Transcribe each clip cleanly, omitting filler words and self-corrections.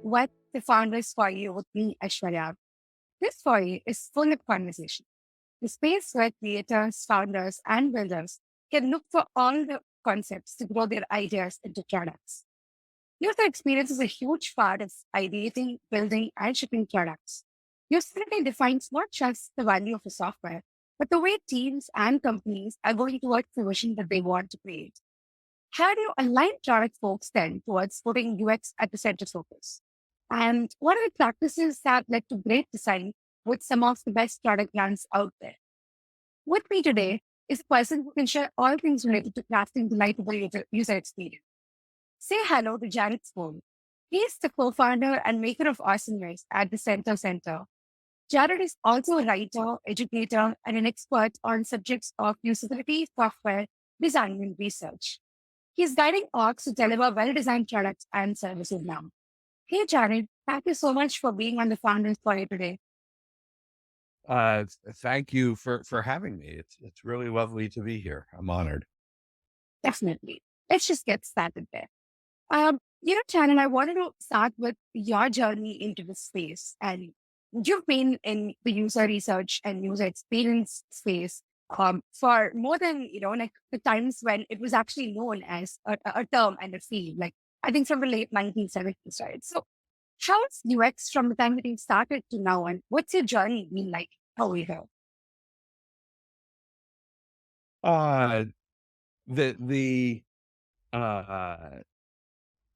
What the Founders for You with me, Aishwarya. This story is full of conversation. The space where creators, founders, and builders can look for all the concepts to grow their ideas into products. User experience is a huge part of ideating, building, and shipping products. Usability defines not just the value of a software, but the way teams and companies are going towards the vision that they want to create. How do you align product folks then towards putting UX at the center focus? And what are the practices that led to great design with some of the best product brands out there? With me today is a person who can share all things related to crafting delightful user experience. Say hello to Jared Spool. He is the co-founder and maker of Awesomeness at the Center. Jared is also a writer, educator, and an expert on subjects of usability, software, design, and research. He's guiding orgs to deliver well-designed products and services now. Hey, Jared, thank you so much for being on the Founders Story today. Thank you for having me. It's really lovely to be here. I'm honored. Definitely. Let's just get started there. Jared, I wanted to start with your journey into the space. And you've been in the user research and user experience space for more than, like the times when it was actually known as a term and a field, like I think from the late 1970s, right? So how's UX from the time that you started to now, and what's your journey been like? How we go? Uh, the uh,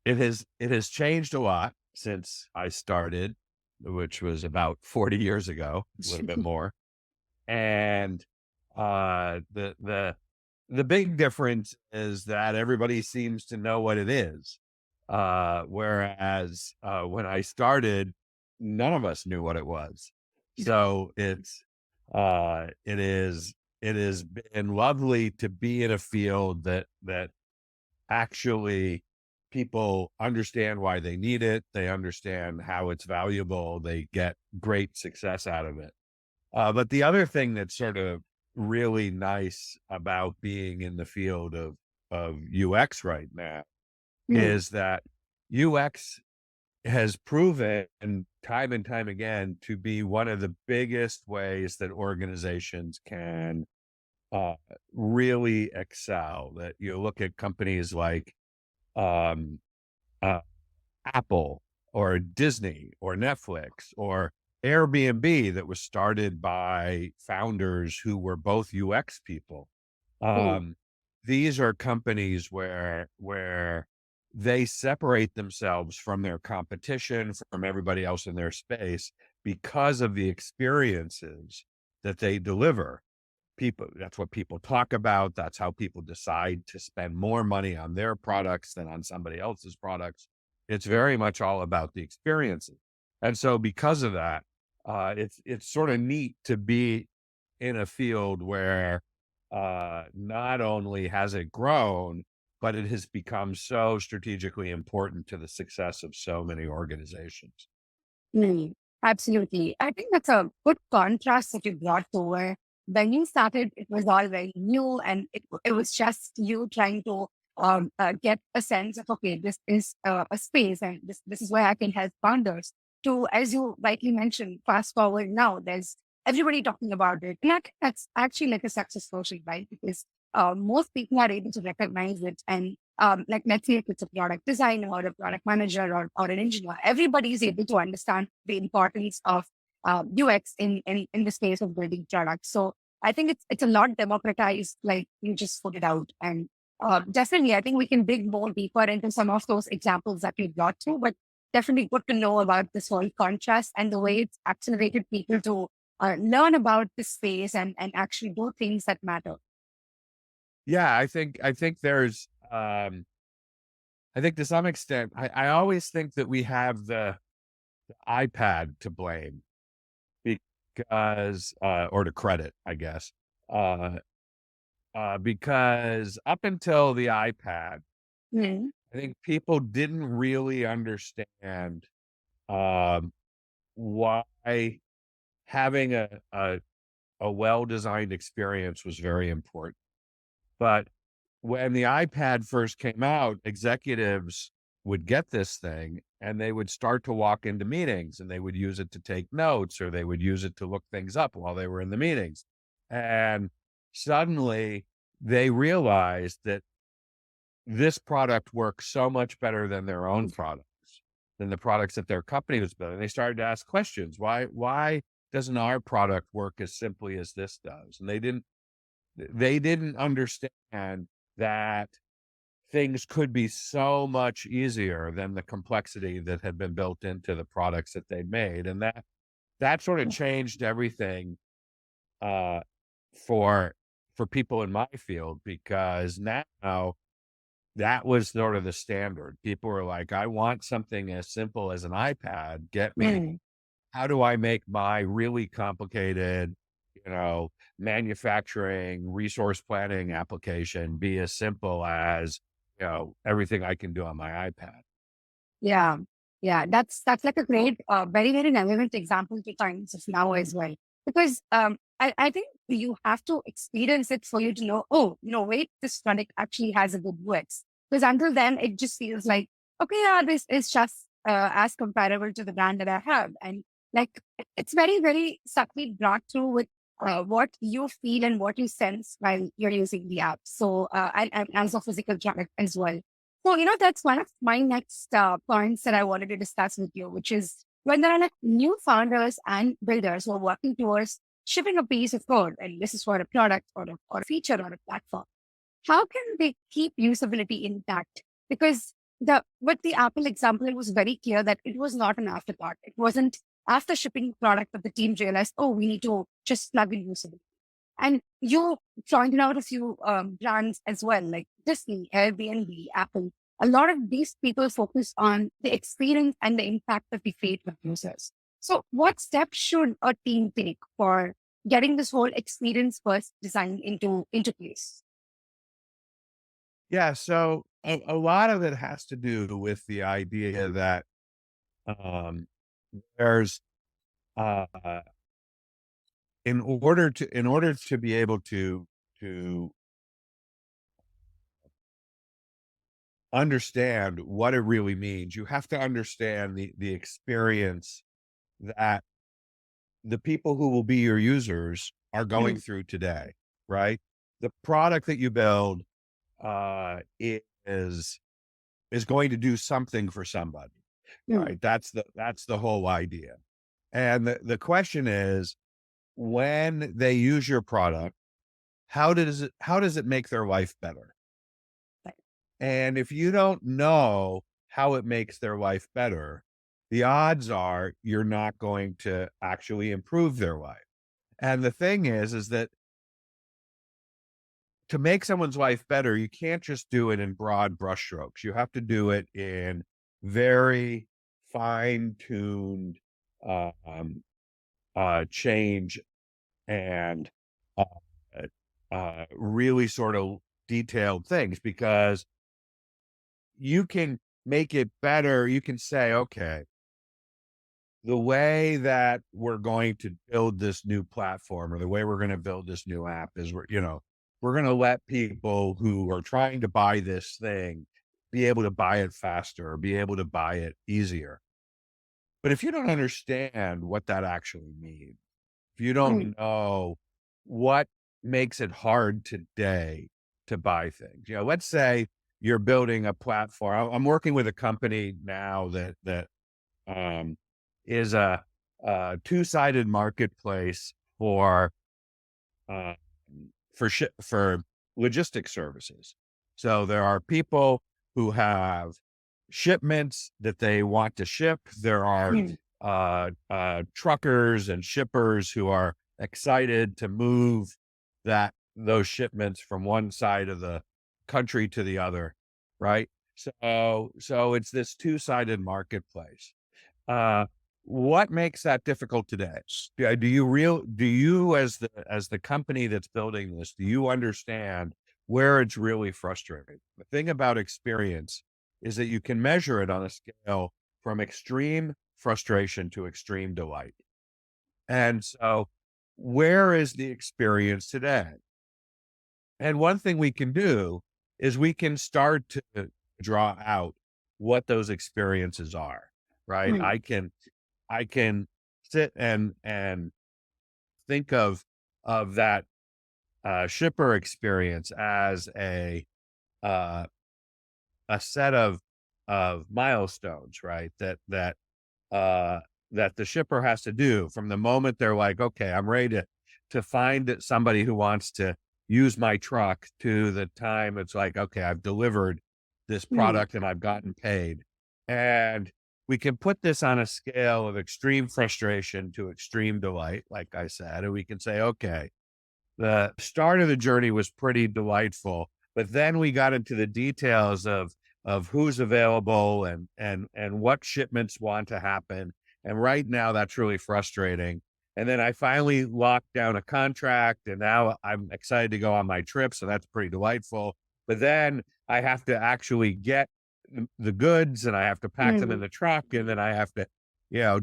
it has changed a lot since I started, which was about 40 years ago, a little bit more. And the big difference is that everybody seems to know what it is. Whereas when I started, none of us knew what it was. So it has been lovely to be in a field that actually people understand why they need it. They understand how it's valuable. They get great success out of it. But the other thing that's sort of really nice about being in the field of UX right now Mm, is that UX has proven time and time again to be one of the biggest ways that organizations can uh, really excel. That you look at companies like um, uh, Apple or Disney or Netflix or Airbnb that was started by founders who were both UX people. mm, Um, these are companies where they separate themselves from their competition, from everybody else in their space because of the experiences that they deliver. People, that's what people talk about. That's how people decide to spend more money on their products than on somebody else's products. It's very much all about the experiences. And so because of that, it's sort of neat to be in a field where not only has it grown, but it has become so strategically important to the success of so many organizations. mm. Absolutely. I think that's a good contrast that you brought to where when you started, it was all very new and it was just you trying to get a sense of, okay, this is a space and this is where I can help founders to, as you rightly mentioned, fast forward now, there's everybody talking about it. And I think that's actually like a success story, right? Because most people are able to recognize it and like let's say if it's a product designer or a product manager or an engineer, everybody is able to understand the importance of UX in the space of building products. So I think it's a lot democratized, like you just put it out. And definitely, I think we can dig more deeper into some of those examples that we brought to, but definitely good to know about this whole contrast and the way it's accelerated people to learn about the space and actually do things that matter. Yeah, I think to some extent, I always think that we have the iPad to blame because, or to credit, I guess, uh, because up until the iPad, Mm, I think people didn't really understand um, why having a well-designed experience was very important. But when the iPad first came out, executives would get this thing and they would start to walk into meetings and they would use it to take notes or they would use it to look things up while they were in the meetings. And suddenly they realized that this product works so much better than their own products, than the products that their company was building. They started to ask questions. Why doesn't our product work as simply as this does? And they didn't understand that things could be so much easier than the complexity that had been built into the products that they made. And that sort of changed everything uh, for people in my field, because now that was sort of the standard. People were like, I want something as simple as an iPad. Get me, Mm. how do I make my really complicated, manufacturing resource planning application be as simple as, everything I can do on my iPad? Yeah, yeah, that's like a great, very very relevant example to times of now as well. Because I think you have to experience it for you to know. Oh, wait, this product actually has a good UX. Because until then, it just feels like, okay, yeah, this is just as comparable to the brand that I have, and like it's very very subtly brought through with what you feel and what you sense while you're using the app. So and as a physical product as well. So, that's one of my next points that I wanted to discuss with you, which is when there are like new founders and builders who are working towards shipping a piece of code, and this is for a product or a feature or a platform, how can they keep usability intact? Because with the Apple example, it was very clear that it was not an afterthought. It wasn't after shipping the product that the team realized, oh, we need to just plug in usability. And you pointed out a few brands as well, like Disney, Airbnb, Apple. A lot of these people focus on the experience and the impact that we create with users. So, what steps should a team take for getting this whole experience first design into place? Yeah. So a lot of it has to do with the idea that um, there's uh, in order to be able to understand what it really means, you have to understand the experience that the people who will be your users are going Mm, through today, right? The product that you build is going to do something for somebody, mm, right? That's the whole idea. And the question is, when they use your product, how does it make their life better? right. And if you don't know how it makes their life better, the odds are you're not going to actually improve their life. And the thing is that to make someone's life better, you can't just do it in broad brushstrokes. You have to do it in very fine-tuned um, change and uh, really sort of detailed things, because you can make it better. You can say, okay, the way that we're going to build this new platform or the way we're going to build this new app is we're going to let people who are trying to buy this thing be able to buy it faster or be able to buy it easier. But if you don't understand what that actually means, if you Mm, don't know what makes it hard today to buy things, let's say you're building a platform. I'm working with a company now that um, is a two-sided marketplace uh, for logistics services. So there are people who have shipments that they want to ship. There are mm, truckers and shippers who are excited to move those shipments from one side of the country to the other, right? So it's this two-sided marketplace. Uh, what makes that difficult today? Do you as the company that's building this, do you understand where it's really frustrating? The thing about experience is that you can measure it on a scale from extreme frustration to extreme delight. And so where is the experience today? And one thing we can do is we can start to draw out what those experiences are, right? Mm. I can sit and think of that shipper experience as uh, a set of milestones, right? Uh, that the shipper has to do from the moment they're like, okay, I'm ready to find somebody who wants to use my truck to the time it's like, okay, I've delivered this Mm. product and I've gotten paid. And we can put this on a scale of extreme frustration to extreme delight, like I said, and we can say, okay, the start of the journey was pretty delightful, but then we got into the details of who's available and what shipments want to happen. And right now that's really frustrating. And then I finally locked down a contract and now I'm excited to go on my trip. So that's pretty delightful. But then I have to actually get the goods and I have to pack them in Mm. the truck and then I have to,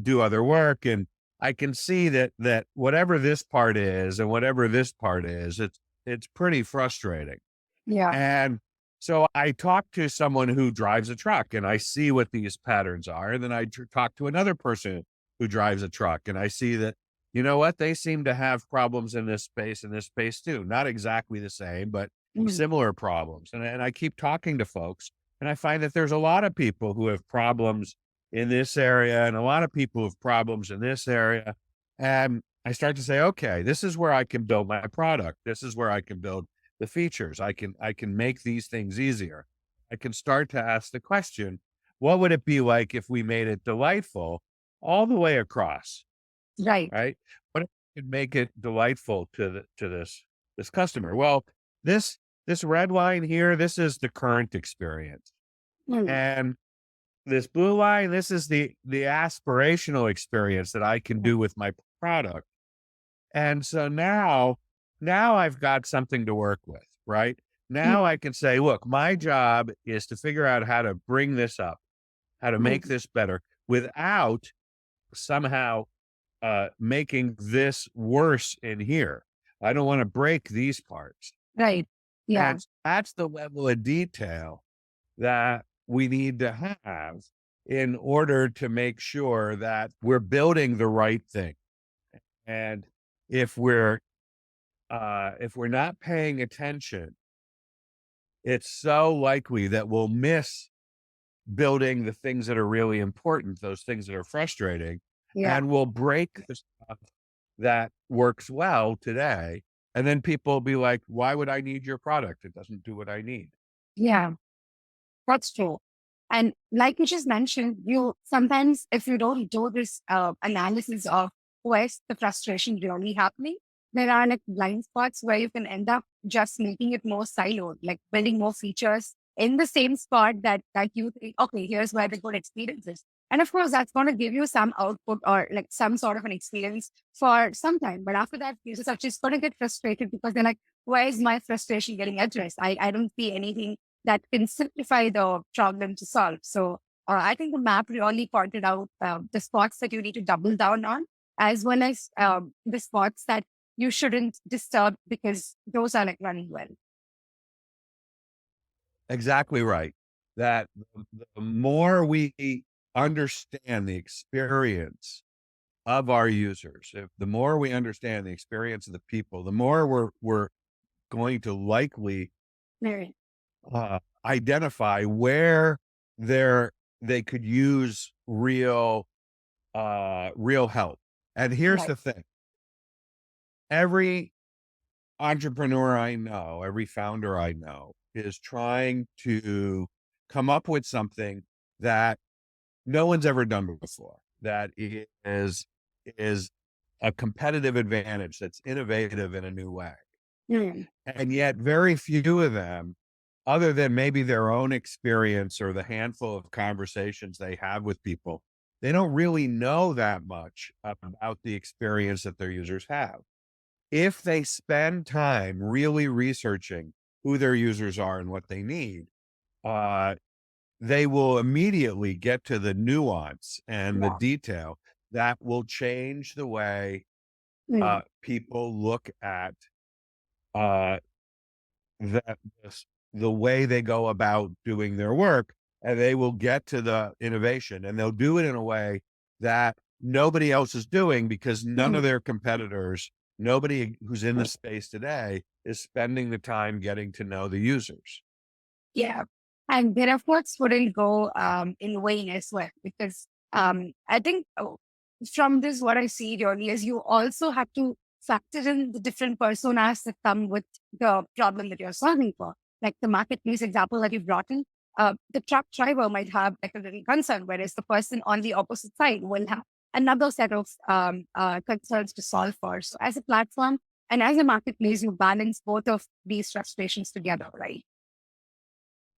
do other work. And I can see that whatever this part is and whatever this part is, it's pretty frustrating. Yeah. And so I talk to someone who drives a truck and I see what these patterns are. And then I talk to another person who drives a truck and I see that, you know what, they seem to have problems in this space too. Not exactly the same, but Mm. similar problems. And I keep talking to folks and I find that there's a lot of people who have problems in this area and a lot of people who have problems in this area. And I start to say, okay, this is where I can build my product. This is where I can build the features. I can make these things easier. I can start to ask the question, what would it be like if we made it delightful all the way across, Right. right? What if we could make it delightful to this customer? Well, this this red line here, this is the current experience. Mm. And this blue line, this is the aspirational experience that I can do with my product. And so now I've got something to work with, right? Now Mm. I can say, look, my job is to figure out how to bring this up, how to make Mm. this better without somehow making this worse in here. I don't want to break these parts. Right. Yeah. And that's the level of detail that we need to have in order to make sure that we're building the right thing. And if we're not paying attention, it's so likely that we'll miss building the things that are really important, those things that are frustrating, Yeah. and we'll break the stuff that works well today. And then people will be like, why would I need your product? It doesn't do what I need. Yeah. That's true. And like you just mentioned, you sometimes, if you don't do this analysis of where's the frustration really happening, there are like blind spots where you can end up just making it more siloed, like building more features in the same spot that you think, okay, here's where the good experience is. And of course, that's going to give you some output or like some sort of an experience for some time. But after that, users are just going to get frustrated because they're like, where is my frustration getting addressed? I don't see anything that can simplify the problem to solve. So I think the map really pointed out the spots that you need to double down on, as well as the spots that you shouldn't disturb because those are like running well. Exactly right. That the more we understand the experience of our users, if the more we understand the experience of the people, the more we're going to likely Right. identify where they're they could use real help. And here's Right. the thing. Every entrepreneur I know, every founder I know is trying to come up with something that no one's ever done before, that is a competitive advantage, that's innovative in a new way. Mm. And yet very few of them, other than maybe their own experience or the handful of conversations they have with people, they don't really know that much about the experience that their users have. If they spend time really researching who their users are and what they need, uh, they will immediately get to the nuance and the Yeah. detail that will change the way Mm. people look at uh, that the way they go about doing their work, and they will get to the innovation, and they'll do it in a way that nobody else is doing, because none of Mhm. their competitors, nobody who's in the space today is spending the time getting to know the users. Yeah. And their efforts wouldn't go in vain as well, because I think from this, what I see really is you also have to factor in the different personas that come with the problem that you're solving for. Like the marketplace example that you brought in, the truck driver might have like a little concern, whereas the person on the opposite side will have another set of concerns to solve for. So as a platform and as a marketplace, you balance both of these frustrations together, right?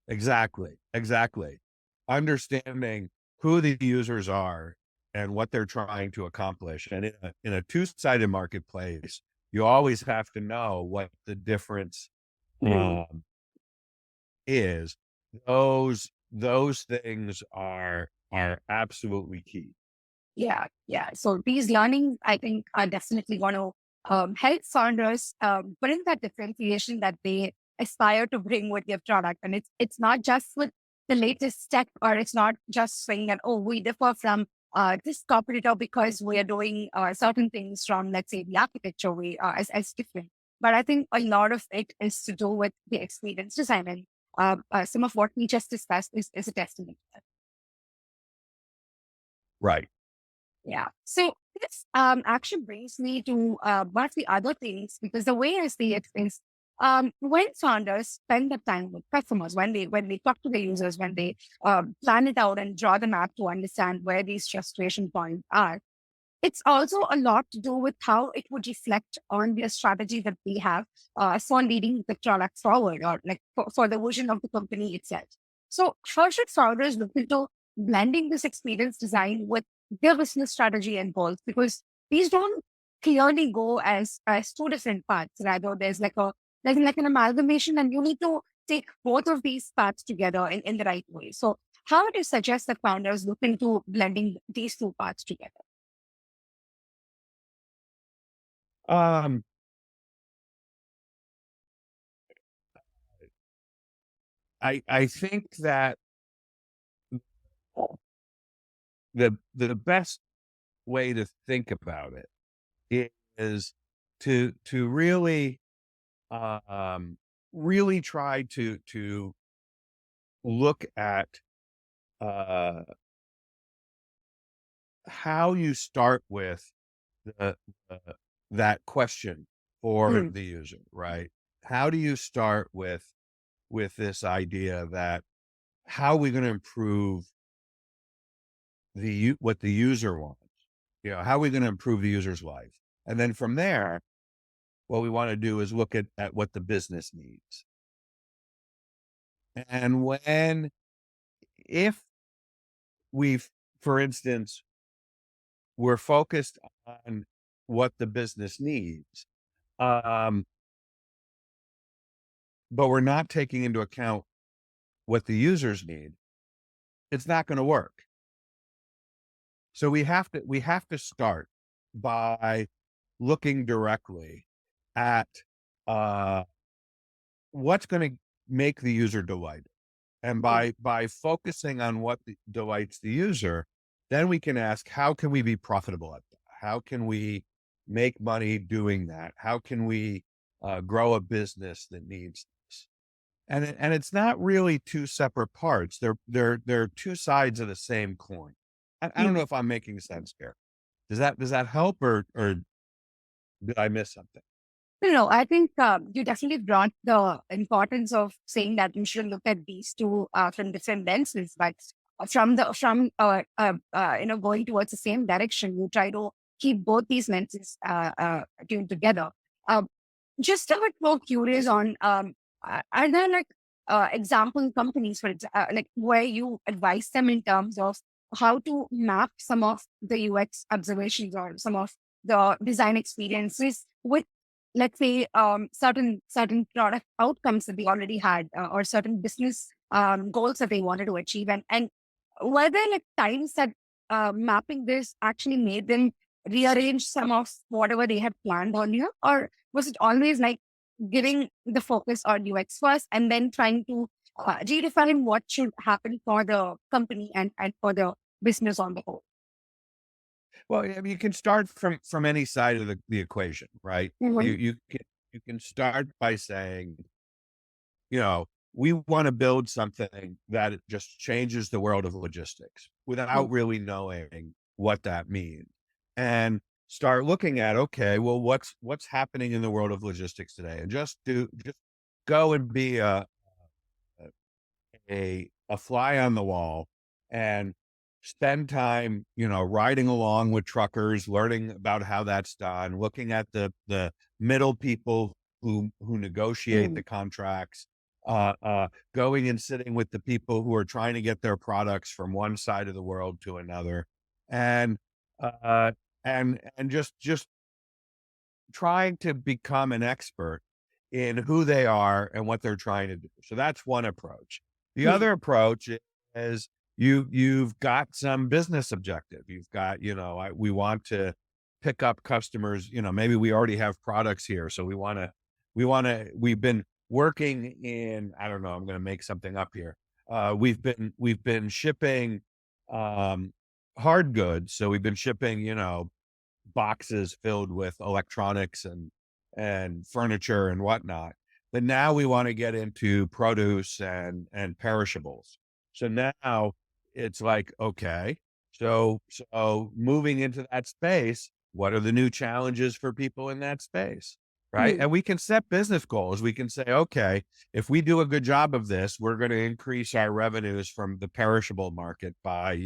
Exactly, exactly. Understanding who the users are and what they're trying to accomplish. And in a two-sided marketplace, you always have to know what the difference um, is. Those things are absolutely key. Yeah, yeah. So these learnings, I think, are definitely going to help founders bring that differentiation that they aspire to bring with their product. And it's not just with the latest tech, or it's not just saying that, oh, we differ from this competitor because we are doing certain things from, let's say, the architecture we as different. But I think a lot of it is to do with the experience design. And some of what we just discussed is a testament to that. Right. Yeah. So this actually brings me to one of the other things, because the way I see it is when founders spend the time with customers, when they talk to the users, when they plan it out and draw the map to understand where these frustration points are, it's also a lot to do with how it would reflect on the strategy that we have for leading the product forward, or like for the vision of the company itself. So, how should founders look into blending this experience design with their business strategy and goals? Because these don't clearly go as two different paths. Rather, there's like an amalgamation, and you need to take both of these paths together in the right way. So, how would you suggest that founders look into blending these two paths together? Um, I think that the best way to think about it is to really really try to look at uh, how you start with the, uh, that question for Mm, the user, right? How do you start with this idea that how are we going to improve what the user wants? You know, how are we going to improve the user's life? And then from there, what we want to do is look at what the business needs. And if we've, for instance, we're focused on what the business needs, um, but we're not taking into account what the users need, it's not going to work. So we have to start by looking directly at uh, what's going to make the user delight. And mm, by focusing on what delights the user, then we can ask, how can we be profitable at that? How can we make money doing that? How can we grow a business that needs this? And it's not really two separate parts. They're two sides of the same coin. I don't know mm. if I'm making sense here. Does that help, or did I miss something? No, I think you definitely brought the importance of saying that you should look at these two from different lenses, but from going towards the same direction, you try to keep both these lenses tuned together. Uh, just a bit more curious on are there like example companies like where you advise them in terms of how to map some of the UX observations or some of the design experiences with, let's say, certain product outcomes that they already had, or certain business goals that they wanted to achieve, and were there like times that mapping this actually made them rearrange some of whatever they had planned earlier, or was it always like giving the focus on UX first and then trying to redefine what should happen for the company and for the business on the whole. Well, I mean, you can start from any side of the equation, right? Mhm. You can start by saying, you know, we want to build something that just changes the world of logistics Mm, without really knowing what that means. And start looking at, okay, well, what's happening in the world of logistics today? And just go and be a fly on the wall and spend time, riding along with truckers, learning about how that's done, looking at the middle people who negotiate mm, the contracts, going and sitting with the people who are trying to get their products from one side of the world to another, and uh, and just trying to become an expert in who they are and what they're trying to do. So that's one approach. The mm, other approach is you've got some business objective. You've got, we want to pick up customers, maybe we already have products here. So we've been working in, I don't know, I'm going to make something up here. We've been shipping um hard goods. So we've been shipping, boxes filled with electronics and furniture and whatnot. But now we want to get into produce and perishables. So now it's like, okay, so moving into that space, what are the new challenges for people in that space? Right. mm, And we can set business goals. We can say, okay, if we do a good job of this, we're going to increase our revenues from the perishable market by,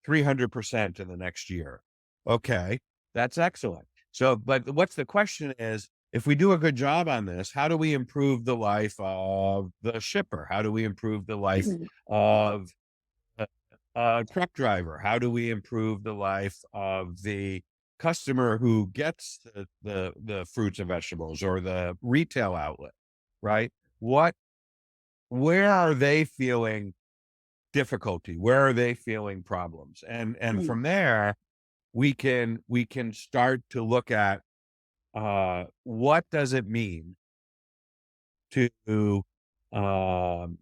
300% in the next year. Okay, that's excellent. So, but what's the question is, if we do a good job on this, how do we improve the life of the shipper? How do we improve the life mm, of a truck driver? How do we improve the life of the customer who gets the fruits and vegetables, or the retail outlet, right? What, where are they feeling difficulty? Where are they feeling problems? And mm, from there, we can start to look at what does it mean to um,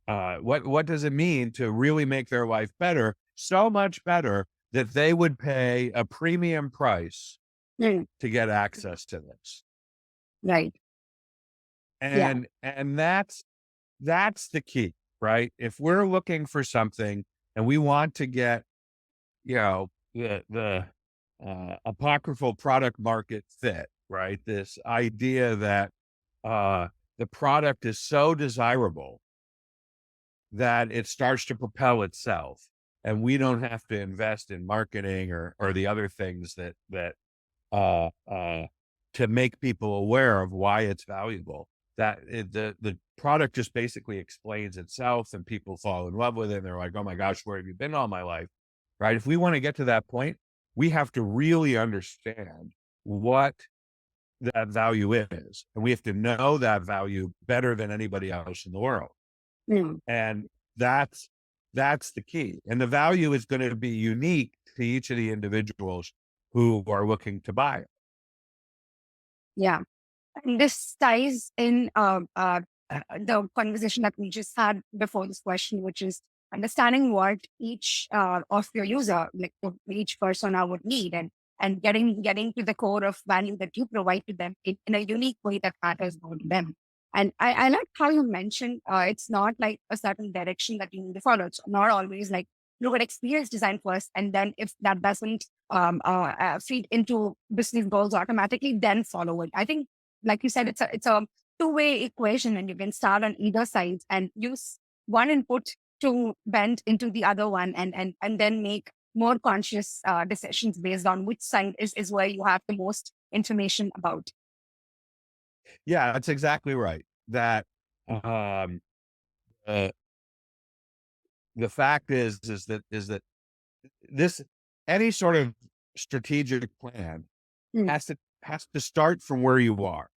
what does it mean to really make their life better, so much better that they would pay a premium price mm. to get access to this. Right. Yeah. And that's the key, right? If we're looking for something and we want to get, the apocryphal product market fit, right? This idea that uh, the product is so desirable that it starts to propel itself, and we don't have to invest in marketing or the other things that uh, uh, to make people aware of why it's valuable. The product just basically explains itself, and people fall in love with it. And they're like, "Oh my gosh, where have you been all my life?" Right? If we want to get to that point, we have to really understand what that value is, and we have to know that value better than anybody else in the world. Mm. And that's that's the key. And the value is going to be unique to each of the individuals who are looking to buy it. Yeah. And this ties in the conversation that we just had before this question, which is understanding what each of your user, like each persona would need, and getting to the core of value that you provide to them in a unique way that matters more to them. And I like how you mentioned it's not like a certain direction that you need to follow. It's not always like look at experience design first, and then if that doesn't feed into business goals automatically, then follow it. I think like you said, it's a two-way equation, and you can start on either side and use one input to bend into the other one, and then make more conscious decisions based on which side is where you have the most information about. Yeah, that's exactly right. That um, uh, the fact is that this, any sort of strategic plan Mm, has to start from where you are,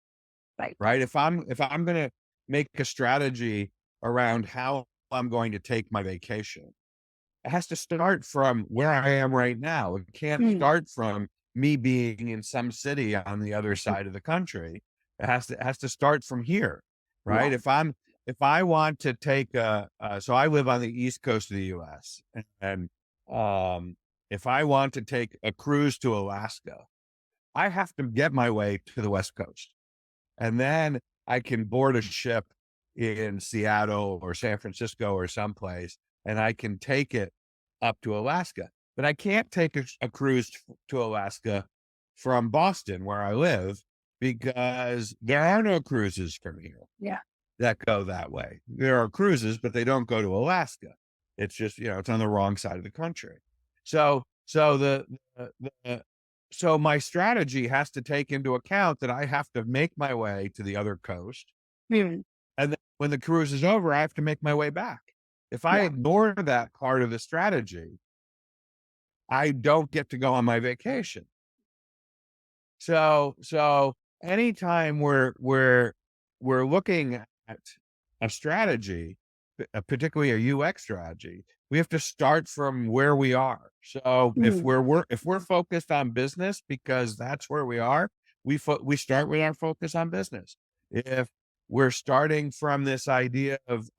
right. right? If I'm going to make a strategy around how I'm going to take my vacation, it has to start from where I am right now. It can't Mm, start from me being in some city on the other side of the country. It has to start from here, yeah. right? if I want to take so I live on the East Coast of the US, and if I want to take a cruise to Alaska, I have to get my way to the West Coast. And then I can board a ship in Seattle or San Francisco or someplace, and I can take it up to Alaska. But I can't take a cruise to Alaska from Boston, where I live, because there are no cruises from here Yeah. that go that way. There are cruises, but they don't go to Alaska. It's just, it's on the wrong side of the country. So, so the so my strategy has to take into account that I have to make my way to the other coast. Mm. And then when the cruise is over, I have to make my way back. If I Yeah. ignore that part of the strategy, I don't get to go on my vacation. So anytime we're looking at a strategy, particularly a UX strategy, we have to start from where we are. So if Mm. we're focused on business because that's where we are, we start with our focus on business. If we're starting from this idea of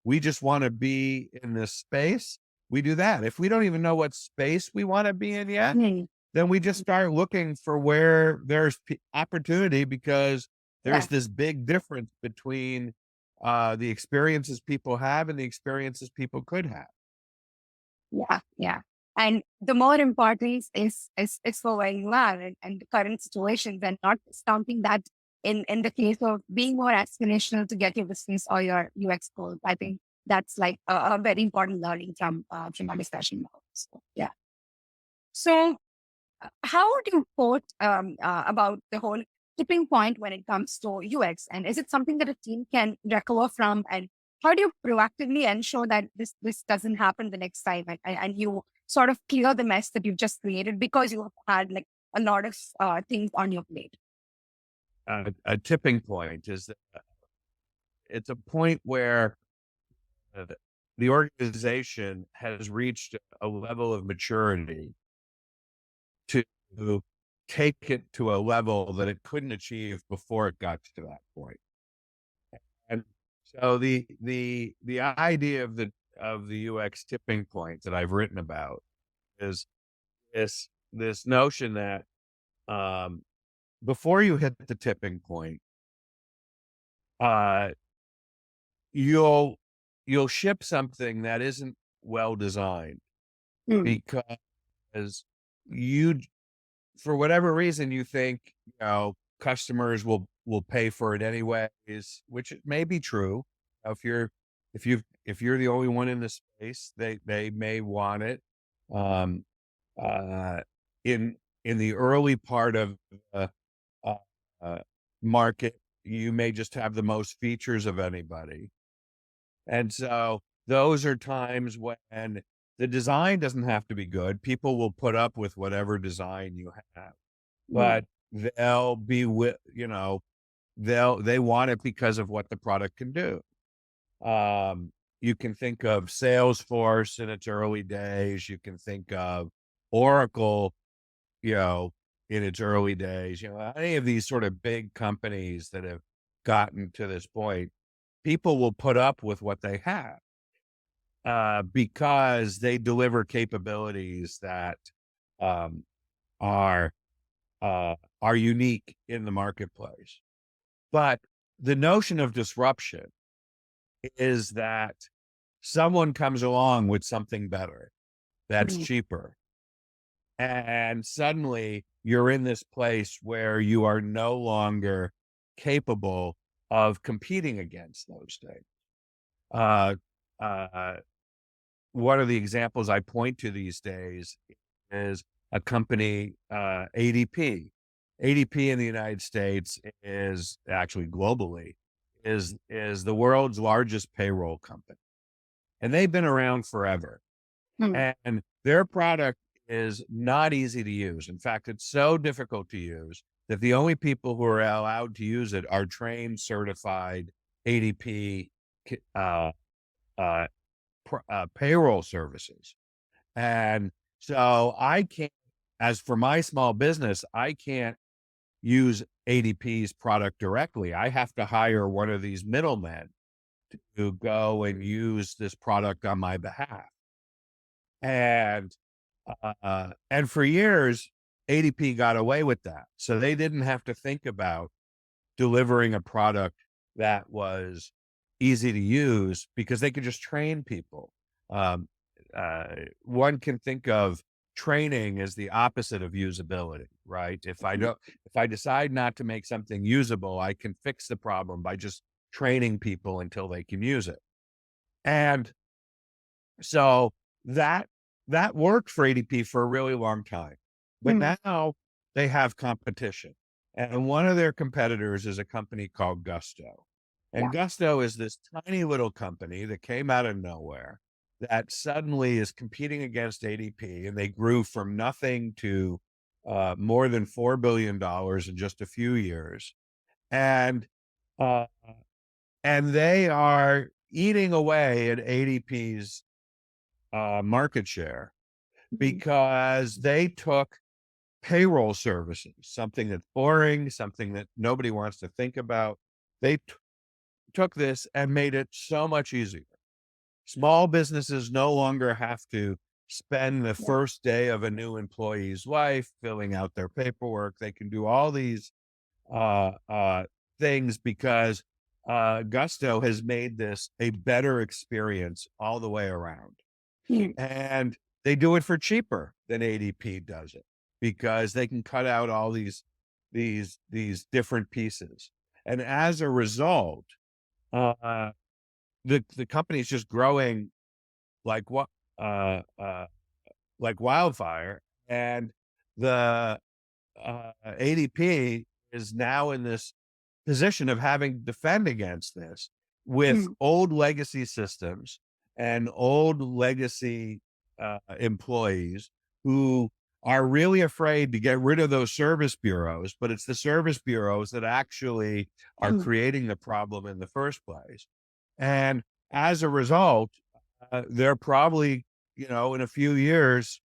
we just want to be in this space, we do that. If we don't even know what space we want to be in yet, Mm. then we just start looking for where there's opportunity, because Yeah. there's this big difference between the experiences people have and the experiences people could have. Yeah. Yeah. And the more important is for where you are and the current situations, and not stomping that in the case of being more aspirational to get your business or your UX goals. I think that's like a very important learning from our discussion now. So, yeah. So how would you quote about the whole tipping point when it comes to UX? And is it something that a team can recover from? And how do you proactively ensure that this doesn't happen the next time, and you sort of clear the mess that you've just created because you have had like a lot of things on your plate? A tipping point is that it's a point where the organization has reached a level of maturity to take it to a level that it couldn't achieve before it got to that point. And so the idea of the UX tipping point that I've written about is this notion that um, before you hit the tipping point, uh, you'll you'll ship something that isn't well designed, Mm. because you, for whatever reason, you think, customers will pay for it anyways, which may be true. If you're the only one in the space, they may want it. Um, uh, in the early part of the uh, uh, market, you may just have the most features of anybody, and so those are times when the design doesn't have to be good. People will put up with whatever design you have, Mm. but they'll be with, they want it because of what the product can do. You can think of Salesforce in its early days. You can think of Oracle, you know, in its early days. Any of these sort of big companies that have gotten to this point, people will put up with what they have because they deliver capabilities that um, are are unique in the marketplace. But the notion of disruption is that someone comes along with something better that's Mm. cheaper, and suddenly you're in this place where you are no longer capable of competing against those things. Uh, uh, One of the examples I point to these days is a company, ADP. ADP in the United States is actually globally is the world's largest payroll company, and they've been around forever. Mm. And their product is not easy to use. In fact, it's so difficult to use that the only people who are allowed to use it are trained, certified ADP uh, uh, payroll services. And so I can't, as for my small business, I can't use ADP's product directly. I have to hire one of these middlemen to go and use this product on my behalf. And for years, ADP got away with that. So they didn't have to think about delivering a product that was easy to use because they could just train people. Um, One can think of training as the opposite of usability, right? If I decide not to make something usable, I can fix the problem by just training people until they can use it. And so that that worked for ADP for a really long time. But Mm. now they have competition. And one of their competitors is a company called Gusto. And Yeah. Gusto is this tiny little company that came out of nowhere that suddenly is competing against ADP. And they grew from nothing to more than $4 billion in just a few years. And uh, they are eating away at ADP's market share Mm. because they took payroll services, something that's boring, something that nobody wants to think about. They took this and made it so much easier. Small businesses no longer have to spend the Yeah. first day of a new employee's life filling out their paperwork. They can do all these uh, uh, things because Gusto has made this a better experience all the way around. Mm. And they do it for cheaper than ADP does it because they can cut out all these different pieces. And as a result, uh, the company is just growing like what uh, uh, like wildfire, and the ADP is now in this position of having to defend against this with Mm. old legacy systems and old legacy employees who are really afraid to get rid of those service bureaus, but it's the service bureaus that actually are Mm. creating the problem in the first place. And as a result, they're probably, in a few years,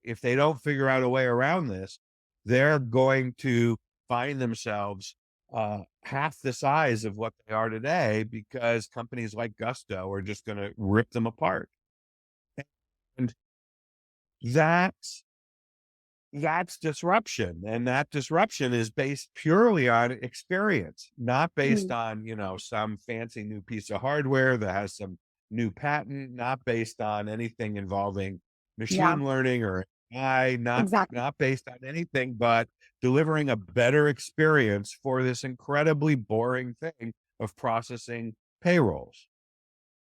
if they don't figure out a way around this, they're going to find themselves half the size of what they are today because companies like Gusto are just going to rip them apart. And that's that's disruption. And that disruption is based purely on experience, not based Mm. on, some fancy new piece of hardware that has some new patent, not based on anything involving Yeah. machine learning or AI, not Exactly. not based on anything but delivering a better experience for this incredibly boring thing of processing payrolls.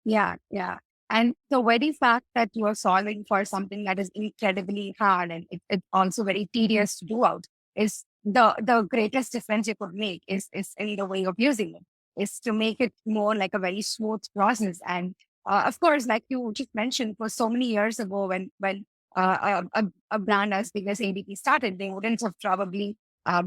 Yeah, yeah. And the very fact that you are solving for something that is incredibly hard and it's also very tedious to do out is the greatest difference you could make is in the way of using it, is to make it more like a very smooth process. And of course, like you just mentioned, for so many years ago, when a brand as big as ADP started, they wouldn't have probably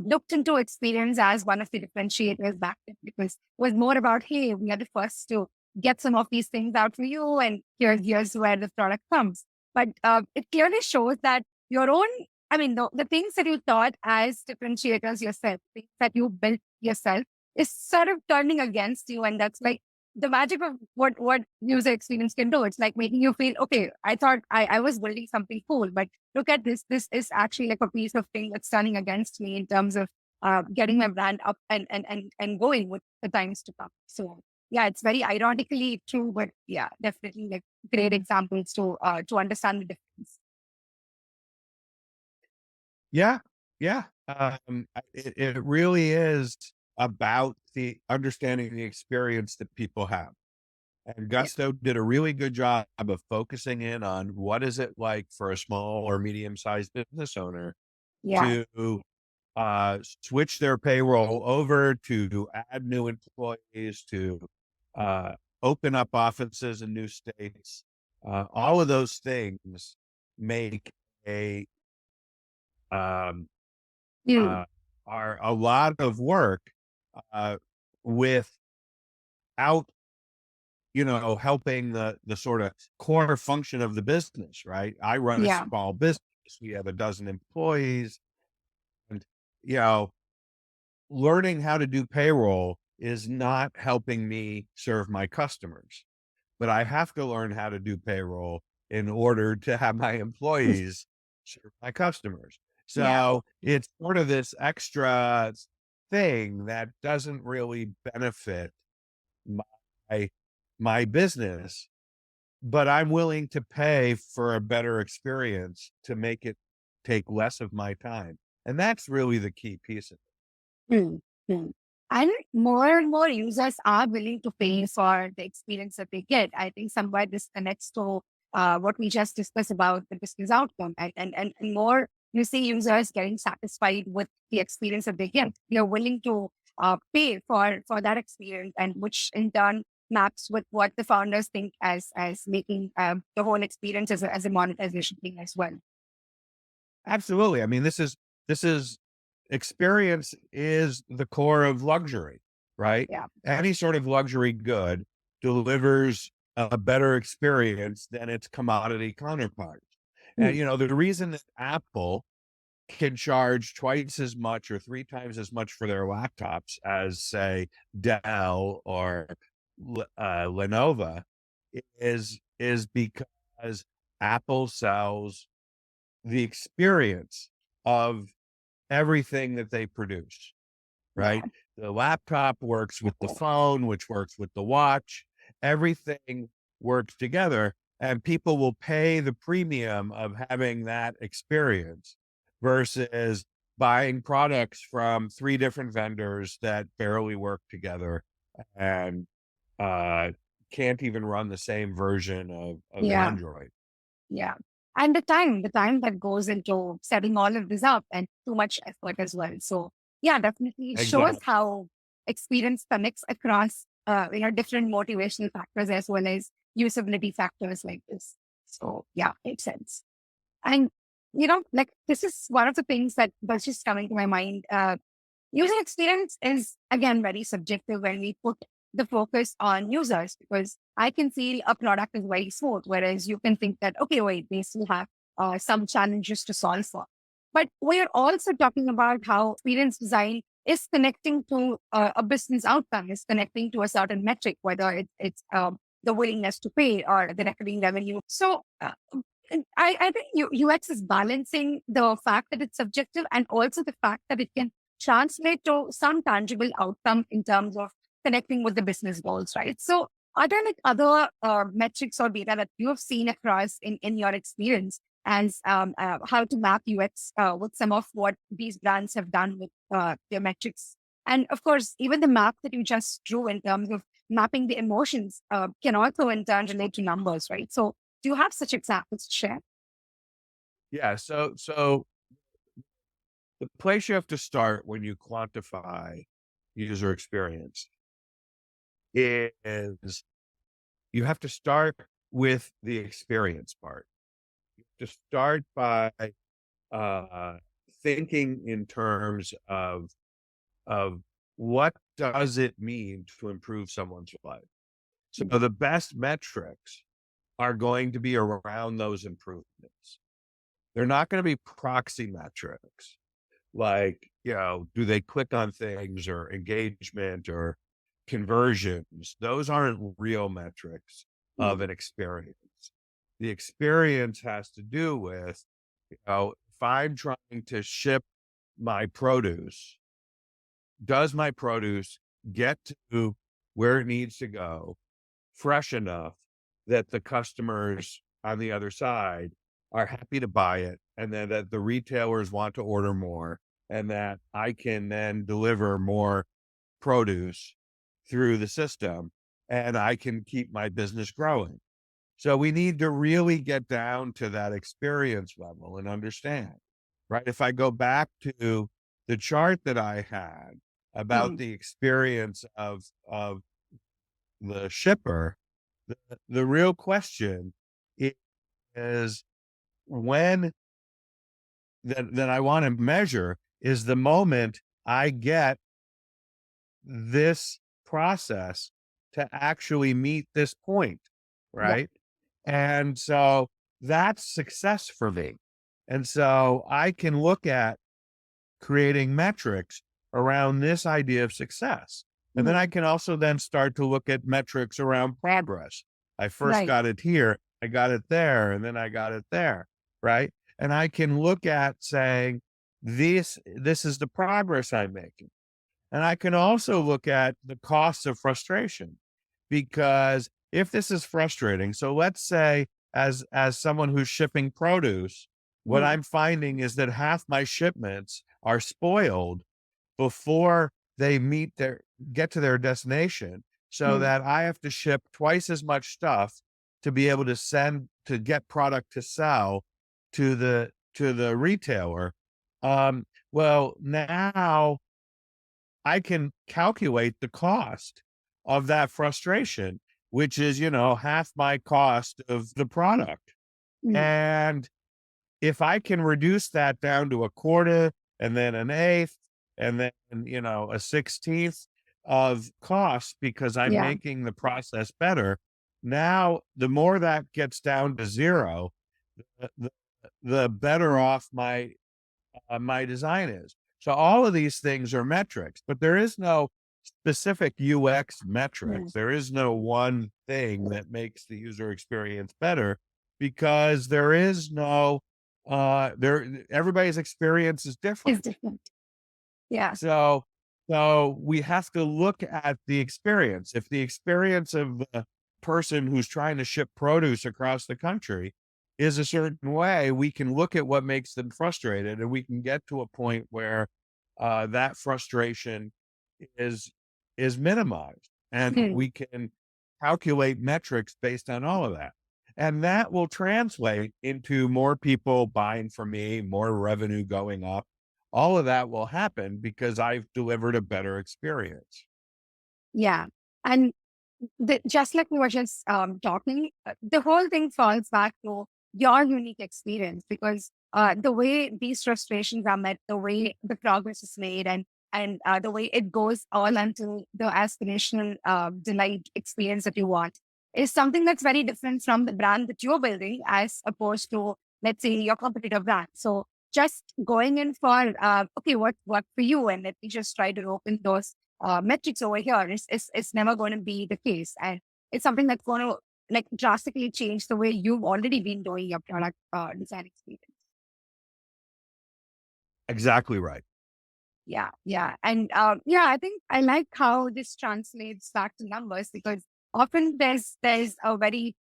looked into experience as one of the differentiators back then, because it was more about, hey, we are the first to get some of these things out for you, and here's where the product comes. But it clearly shows that your own, I mean, the things that you thought as differentiators yourself, things that you built yourself, is sort of turning against you. And that's like the magic of what user experience can do. It's like making you feel, okay, I thought I was building something cool, but look at this. This is actually like a piece of thing that's turning against me in terms of getting my brand up and going with the times to come. So yeah, it's very ironically true, but yeah, definitely like great examples to understand the difference. Yeah, yeah. It really is about the understanding the experience that people have. And Yeah, Gusto did a really good job of focusing in on what is it like for a small or medium-sized business owner yeah, to switch their payroll over, to add new employees, to uh, open up offices in new states. All of those things make a um, mm, uh, are a lot of work uh, without helping the sort of core function of the business, right? I run a yeah, small business. We have a dozen employees, and you know, learning how to do payroll is not helping me serve my customers. But I have to learn how to do payroll in order to have my employees serve my customers. Yeah. So it's sort of this extra thing that doesn't really benefit my my business, but I'm willing to pay for a better experience to make it take less of my time. And that's really the key piece of Hmm, hmm. And more and more users are willing to pay for the experience that they get. I think somewhere this connects to what we just discussed about the business outcome. And more you see users getting satisfied with the experience that they get. They're willing to pay for that experience, and which in turn maps with what the founders think as making the whole experience as a monetization thing as well. Absolutely. I mean, this is experience is the core of luxury, right? Yeah. Any sort of luxury good delivers a better experience than its commodity counterpart. And Hmm. you know, the reason that Apple can charge twice as much or three times as much for their laptops as, say, Dell or Lenovo is because Apple sells the experience of everything that they produce, Yeah. right? The laptop works with the phone, which works with the watch. Everything works together, and people will pay the premium of having that experience versus buying products from three different vendors that barely work together and uh, can't even run the same version of Yeah. Android. Yeah. And the time that goes into setting all of this up, and too much effort as well. So yeah, definitely shows Exactly. how experience connects across, different motivational factors as well as usability factors like this. So yeah, makes sense. And, like this is one of the things that was just coming to my mind. User experience is again very subjective when we put the focus on users, because I can feel a product is very smooth, whereas you can think that, okay, wait, they still have some challenges to solve for. But we're also talking about how experience design is connecting to a business outcome, is connecting to a certain metric, whether it's the willingness to pay or the recurring revenue. So and I think UX is balancing the fact that it's subjective and also the fact that it can translate to some tangible outcome in terms of connecting with the business goals, right? So, are there like other metrics or data that you have seen across in your experience as how to map UX with some of what these brands have done with their metrics? And of course, even the map that you just drew in terms of mapping the emotions can also in turn relate to numbers, right? So, do you have such examples to share? Yeah. So the place you have to start when you quantify user experience is you have to start with the experience part. You have to start by uh, thinking in terms of what does it mean to improve someone's life. So Mm. the best metrics are going to be around those improvements. They're not going to be proxy metrics like, you know, do they click on things or engagement or conversions? Those aren't real metrics of Mm. an experience. The experience has to do with, you know, if I'm trying to ship my produce, does my produce get to where it needs to go fresh enough that the customers on the other side are happy to buy it, and then that the retailers want to order more, and that I can then deliver more produce through the system, and I can keep my business growing. So we need to really get down to that experience level and understand, right? If I go back to the chart that I had about Mm. the experience of the shipper, the, the real question is when that I want to measure is the moment I get this process to actually meet this point, Yeah. right? And so that's success for me. And so I can look at creating metrics around this idea of success. And then I Mm. can also then start to look at metrics around progress. I first Right. got it here, I got it there, and then I got it there, right? And I can look at saying, this is the progress I'm making. And I can also look at the cost of frustration, because if this is frustrating, so let's say as someone who's shipping produce, what Mm. I'm finding is that half my shipments are spoiled before they get to their destination, so Mm. that I have to ship twice as much stuff to be able to get product to sell to the retailer. Well, now I can calculate the cost of that frustration, which is, half my cost of the product. Mm. And if I can reduce that down to a quarter and then an eighth and then, a 16th of cost because I'm Yeah. making the process better, now the more that gets down to zero, the, the, the better off my design is. So all of these things are metrics, but there is no specific UX metric. Mm. There is no one thing that makes the user experience better, because there is no there everybody's experience is different. It's different. Yeah. So so we have to look at the experience. If the experience of the person who's trying to ship produce across the country is a certain way, we can look at what makes them frustrated, and we can get to a point where that frustration is is minimized, and Mm. we can calculate metrics based on all of that. And that will translate into more people buying from me, more revenue going up. All of that will happen because I've delivered a better experience. Yeah. And just like we were just talking, the whole thing falls back to your unique experience, because the way these frustrations are met, the way the progress is made, and the way it goes all until the aspirational delight experience that you want is something that's very different from the brand that you're building as opposed to, let's say, your competitor brand. So just going in for okay, what for you, and let me just try to open those metrics over here is never going to be the case. And it's something that's going to like drastically change the way you've already been doing your product design experience. Exactly right. Yeah, yeah. And yeah, I think I like how this translates back to numbers, because often there's a very,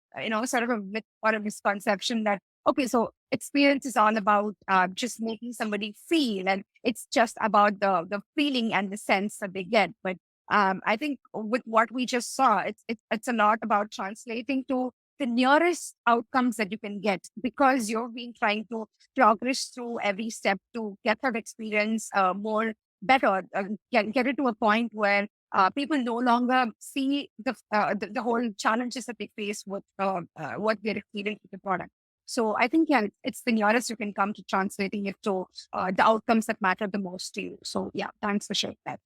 sort of a myth or a misconception that, okay, so experience is all about just making somebody feel, and it's just about the feeling and the sense that they get. But I think with what we just saw, it's a lot about translating to the nearest outcomes that you can get, because you've been trying to progress through every step to get that experience more better, get it to a point where people no longer see the whole challenges that they face with what they're experiencing with the product. So I think, yeah, it's the nearest you can come to translating it to the outcomes that matter the most to you. So yeah, thanks for sharing that.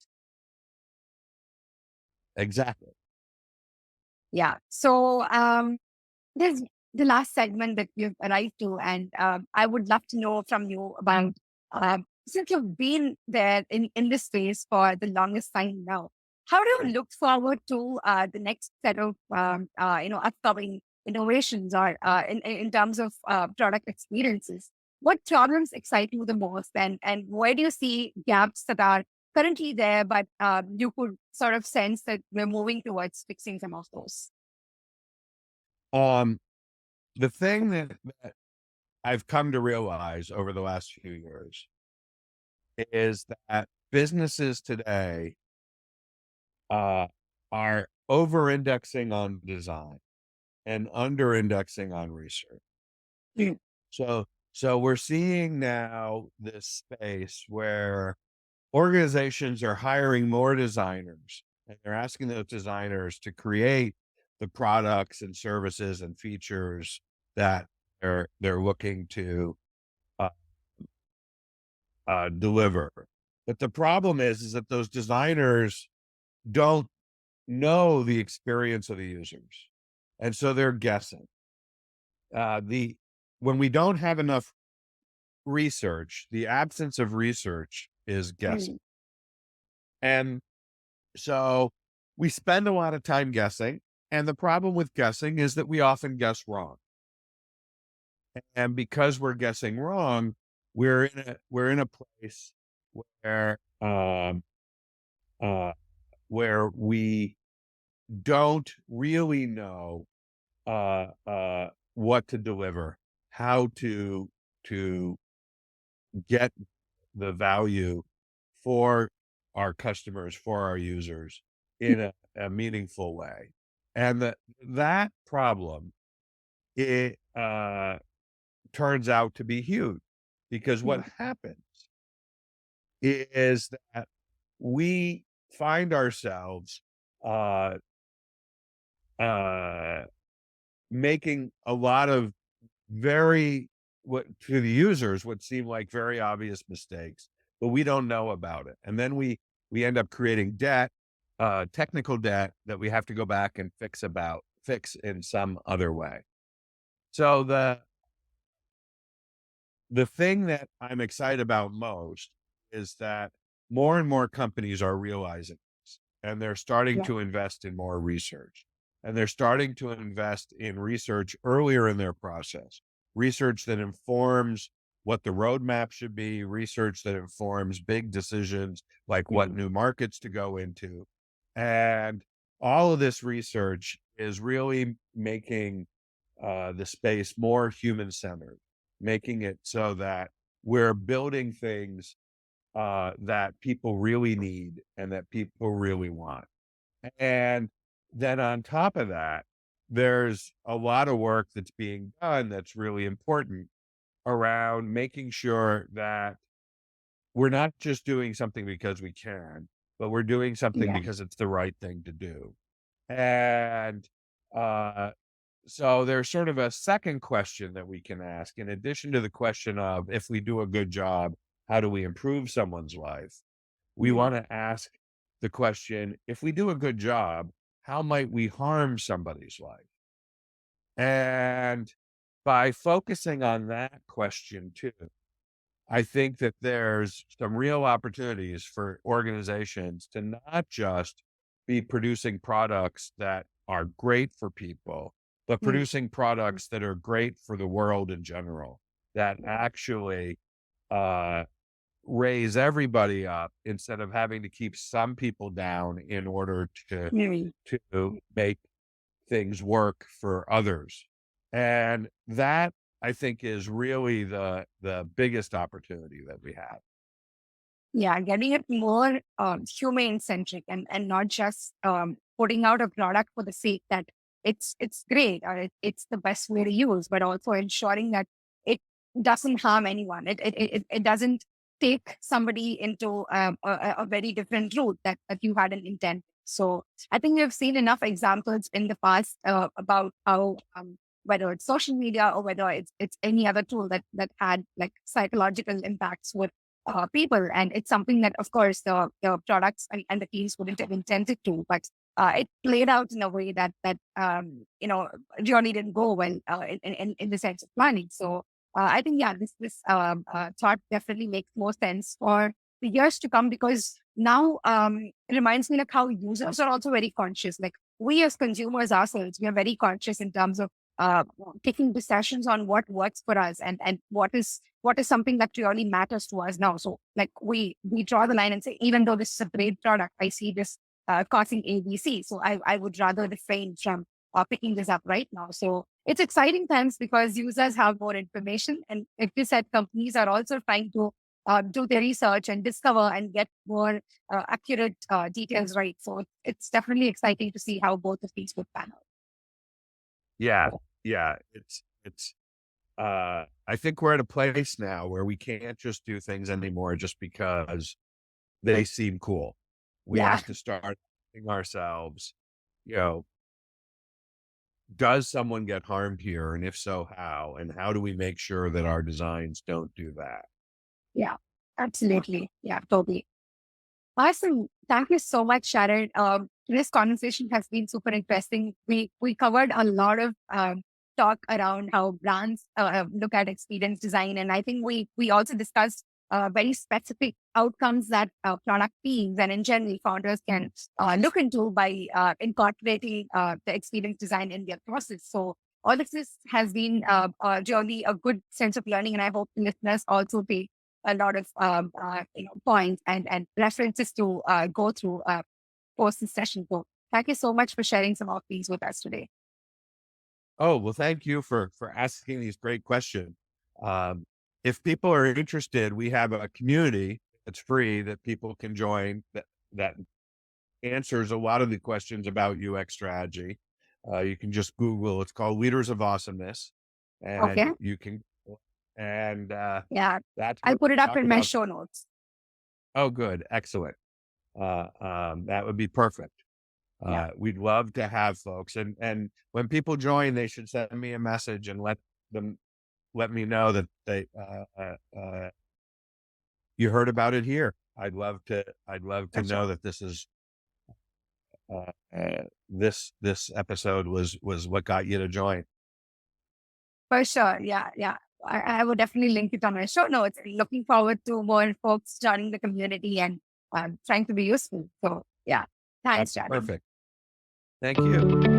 Exactly. Yeah. So there's the last segment that we've arrived to, and I would love to know from you about since you've been there in this space for the longest time now, how do you look forward to the next set of upcoming innovations, or in terms of product experiences? What problems excite you the most, and where do you see gaps that are currently there, but you could sort of sense that we're moving towards fixing some of those? Um, the thing that I've come to realize over the last few years is that businesses today uh, are over indexing on design and under indexing on research. Mm. So, so we're seeing now this space where organizations are hiring more designers, and they're asking those designers to create the products and services and features that they're looking to uh, deliver. But the problem is that those designers don't know the experience of the users, and so they're guessing. The When we don't have enough research, the absence of research is guessing, Mm. and So we spend a lot of time guessing. And the problem with guessing is that we often guess wrong. And because we're guessing wrong, we're in a place where uh, where we don't really know what to deliver, how to get the value for our customers, for our users in a meaningful way. And that problem, it turns out to be huge because what Yeah. happens is that we find ourselves uh, uh, making a lot of very what to the users would seem like very obvious mistakes, but we don't know about it. And then we end up creating debt, technical debt that we have to go back and fix in some other way. So the thing that I'm excited about most is that more and more companies are realizing this, and they're starting Yeah. to invest in more research. And they're starting to invest in research earlier in their process, research that informs what the roadmap should be, research that informs big decisions like what Mhm. new markets to go into. And all of this research is really making the space more human centered, making it so that we're building things that people really need and that people really want. And then on top of that, there's a lot of work that's being done that's really important around making sure that we're not just doing something because we can, but we're doing something Yeah. because it's the right thing to do. And uh, so there's sort of a second question that we can ask, in addition to the question of if we do a good job, how do we improve someone's life? We Mhm. want to ask the question, if we do a good job, how might we harm somebody's life? And by focusing on that question too, I think that there's some real opportunities for organizations to not just be producing products that are great for people, but Mhm. producing products that are great for the world in general, that actually uh, raise everybody up instead of having to keep some people down in order Mhm. to make things work for others. And that I think is really the biggest opportunity that we have. Yeah, getting it more humane centric and not just putting out a product for the sake that it's great or it's the best way to use, but also ensuring that it doesn't harm anyone. It doesn't take somebody into a very different route that you had an intent. So I think we've seen enough examples in the past about how whether it's social media or whether it's any other tool that had like psychological impacts with people. And it's something that, of course, the products and the teams wouldn't have intended to, but it played out in a way that really didn't go well in the sense of planning. So I think, yeah, this thought definitely makes more sense for the years to come because now it reminds me like how users are also very conscious. Like we as consumers ourselves, we are very conscious in terms of uh, taking decisions on what works for us and what is something that really matters to us now. So like we draw the line and say, even though this is a great product, I see this causing ABC. So I would rather refrain from picking this up right now. So it's exciting times because users have more information. And like you said, companies are also trying to do their research and discover and get more accurate details right. So it's definitely exciting to see how both of these would pan out. Yeah, yeah. I think we're at a place now where we can't just do things anymore just because they seem cool. We Yeah. have to start asking ourselves, you know, does someone get harmed here? And if so, how? And how do we make sure that our designs don't do that? Yeah. Absolutely. Yeah, totally. Awesome. Thank you so much, Jared. This conversation has been super interesting. We covered a lot of talk around how brands look at experience design, and I think we also discussed very specific outcomes that product teams and in general founders can look into by incorporating the experience design in their process. So all of this has been really a good sense of learning, and I hope listeners also take a lot of points and references to go through post this session. So thank you so much for sharing some of these with us today. Oh, well, thank you for asking these great questions. Um, if people are interested, we have a community that's free that people can join that answers a lot of the questions about UX strategy. You can just Google, it's called Leaders of Awesomeness, and Okay. you can, and Yeah. that's I'll what put it we up talk in my about. show notes. Oh, good. Excellent. That would be perfect. Yeah, We'd love to have folks, and when people join, they should send me a message and them let me know that you heard about it here. I'd love to for know sure. that this is this episode was what got you to join. For sure. Yeah. Yeah. I would definitely link it on my show notes. Looking forward to more folks joining the community and trying to be useful. So, yeah. That's Thanks, Jared. perfect. Thank you.